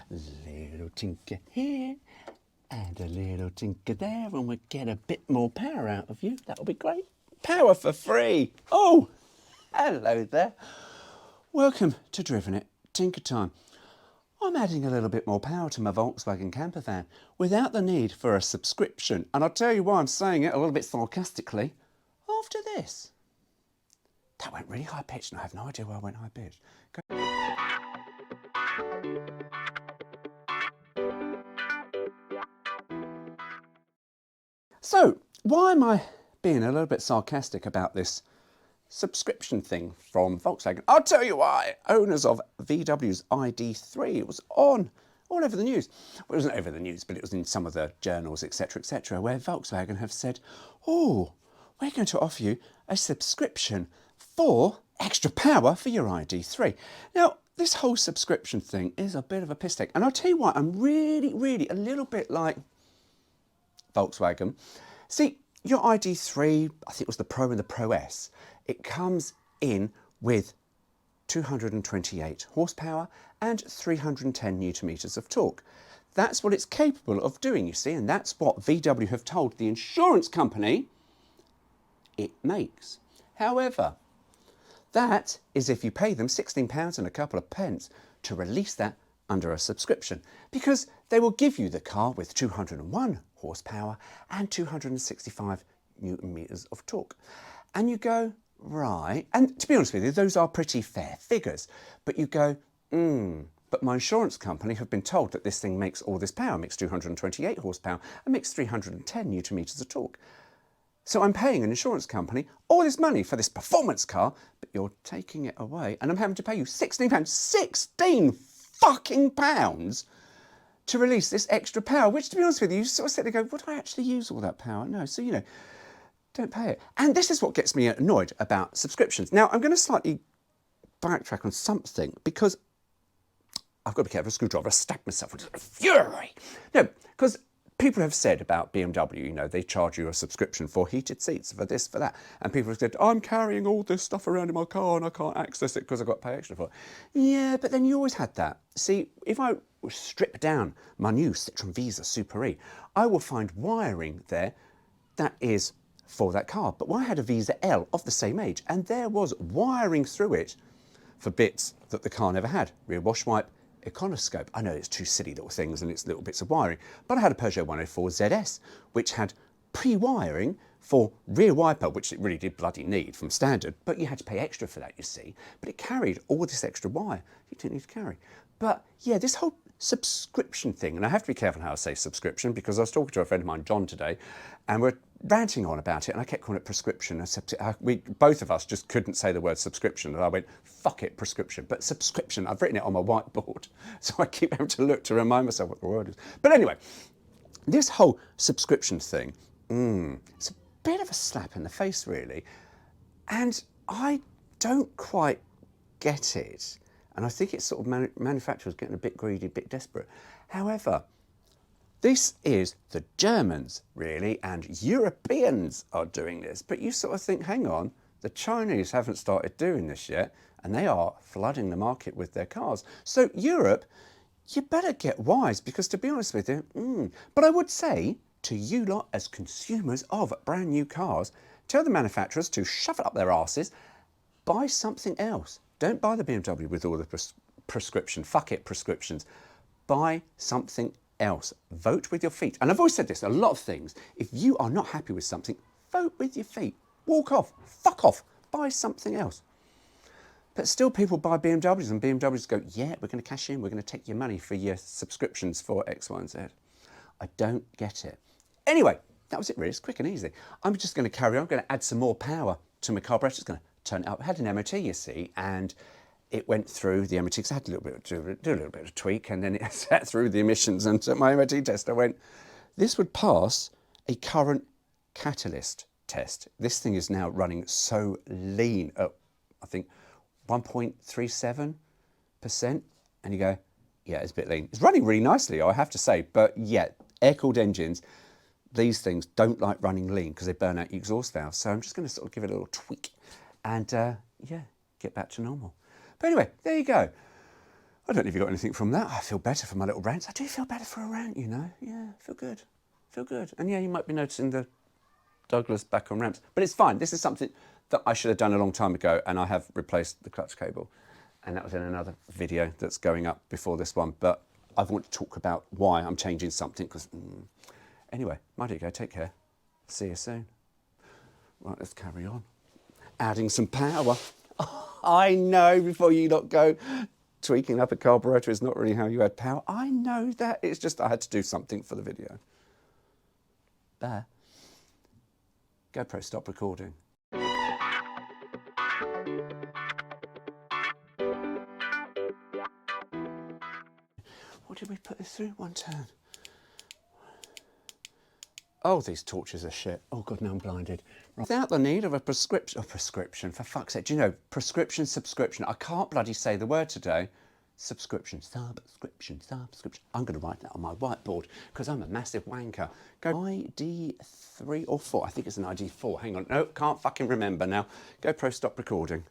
Little tinker here and a little tinker there, and we'll get a bit more power out of you. That'll be great. Power for free. Oh, hello there. Welcome to Driven It Tinker Time. I'm adding a little bit more power to my Volkswagen camper van without the need for a subscription. And I'll tell you why I'm saying it a little bit sarcastically after this. That went really high pitched, and I have no idea why I went high pitched. So, why am I being a little bit sarcastic about this subscription thing from Volkswagen? I'll tell you why. Owners of VW's ID3, it was on all over the news. Well, it wasn't over the news, but it was in some of the journals, etc., where Volkswagen have said, oh, we're going to offer you a subscription for extra power for your ID3. Now, this whole subscription thing is a bit of a piss take. And I'll tell you why, I'm really a little bit like Volkswagen. See, your ID3, I think it was the Pro and the Pro S, it comes in with 228 horsepower and 310 newton meters of torque. That's what it's capable of doing, you see, and that's what VW have told the insurance company it makes. However, that is if you pay them £16 and a couple of pence to release that under a subscription, because they will give you the car with 201 horsepower and 265 newton meters of torque. And you go, right, and to be honest with you, those are pretty fair figures, but you go, but my insurance company have been told that this thing makes all this power, makes 228 horsepower and makes 310 newton meters of torque. So I'm paying an insurance company all this money for this performance car, but you're taking it away and I'm having to pay you £16, 16 fucking pounds to release this extra power, which, to be honest with you, you sort of sit there and go, would I actually use all that power? No, so, you know, don't pay it. And this is what gets me annoyed about subscriptions. Now, I'm going to slightly backtrack on something because I've got to be careful, a screwdriver, I stabbed myself into fury. No, because people have said about BMW, you know, they charge you a subscription for heated seats, for this, for that. And people have said, I'm carrying all this stuff around in my car and I can't access it because I've got to pay extra for it. Yeah, but then you always had that. See, if I strip down my new Citroen Visa Super E, I will find wiring there that is for that car. But I had a Visa L of the same age and there was wiring through it for bits that the car never had. Rear wash wipe, Econoscope. I know it's two silly little things and it's little bits of wiring, but I had a Peugeot 104 ZS, which had pre-wiring for rear wiper, which it really did bloody need from standard, but you had to pay extra for that, you see. But it carried all this extra wire you didn't need to carry. But yeah, this whole subscription thing, and I have to be careful how I say subscription because I was talking to a friend of mine, John, today, and we're ranting on about it, and I kept calling it prescription. Both of us just couldn't say the word subscription, and I went, fuck it, prescription. But subscription, I've written it on my whiteboard, so I keep having to look to remind myself what the word is. But anyway, this whole subscription thing, it's a bit of a slap in the face, really, and I don't quite get it. And I think it's sort of manufacturers getting a bit greedy, a bit desperate. However, this is the Germans, really, and Europeans are doing this. But you sort of think, hang on, the Chinese haven't started doing this yet, and they are flooding the market with their cars. So Europe, you better get wise, because to be honest with you, But I would say to you lot as consumers of brand new cars, tell the manufacturers to shove it up their arses, buy something else. Don't buy the BMW with all the prescription. Fuck it, prescriptions. Buy something else. Vote with your feet. And I've always said this, a lot of things. If you are not happy with something, vote with your feet. Walk off. Fuck off. Buy something else. But still people buy BMWs and BMWs go, yeah, we're going to cash in. We're going to take your money for your subscriptions for X, Y, and Z. I don't get it. Anyway, that was it really. It's quick and easy. I'm just going to carry on. I'm going to add some more power to my carburetor. Just going to turn it up. I had an MOT, you see, and it went through the MOT because I had do a little bit of tweak, and then it sat through the emissions. And at my MOT test, I went, this would pass a current catalyst test. This thing is now running so lean at, I think, 1.37%. And you go, yeah, it's a bit lean. It's running really nicely, I have to say. But yeah, air-cooled engines, these things don't like running lean because they burn out your exhaust valve. So I'm just going to sort of give it a little tweak and, yeah, get back to normal. But anyway, there you go. I don't know if you got anything from that. I feel better for my little rants. I do feel better for a rant, you know. Yeah, feel good. Feel good. And yeah, you might be noticing the Douglas back on ramps. But it's fine. This is something that I should have done a long time ago, and I have replaced the clutch cable. And that was in another video that's going up before this one. But I want to talk about why I'm changing something. Because anyway, my dear, go take care. See you soon. Right, let's carry on. Adding some power. I know, before you lot go, tweaking up a carburetor is not really how you add power. I know that. It's just I had to do something for the video. There. GoPro, stop recording. What did we put this through? One turn. Oh, these torches are shit. Oh God, now I'm blinded. Right. Without the need of a prescription, for fuck's sake. Do you know, prescription, subscription. I can't bloody say the word today. Subscription, subscription, subscription. I'm going to write that on my whiteboard because I'm a massive wanker. Go ID3 or 4. I think it's an ID4. Hang on. No, can't fucking remember now. GoPro, stop recording.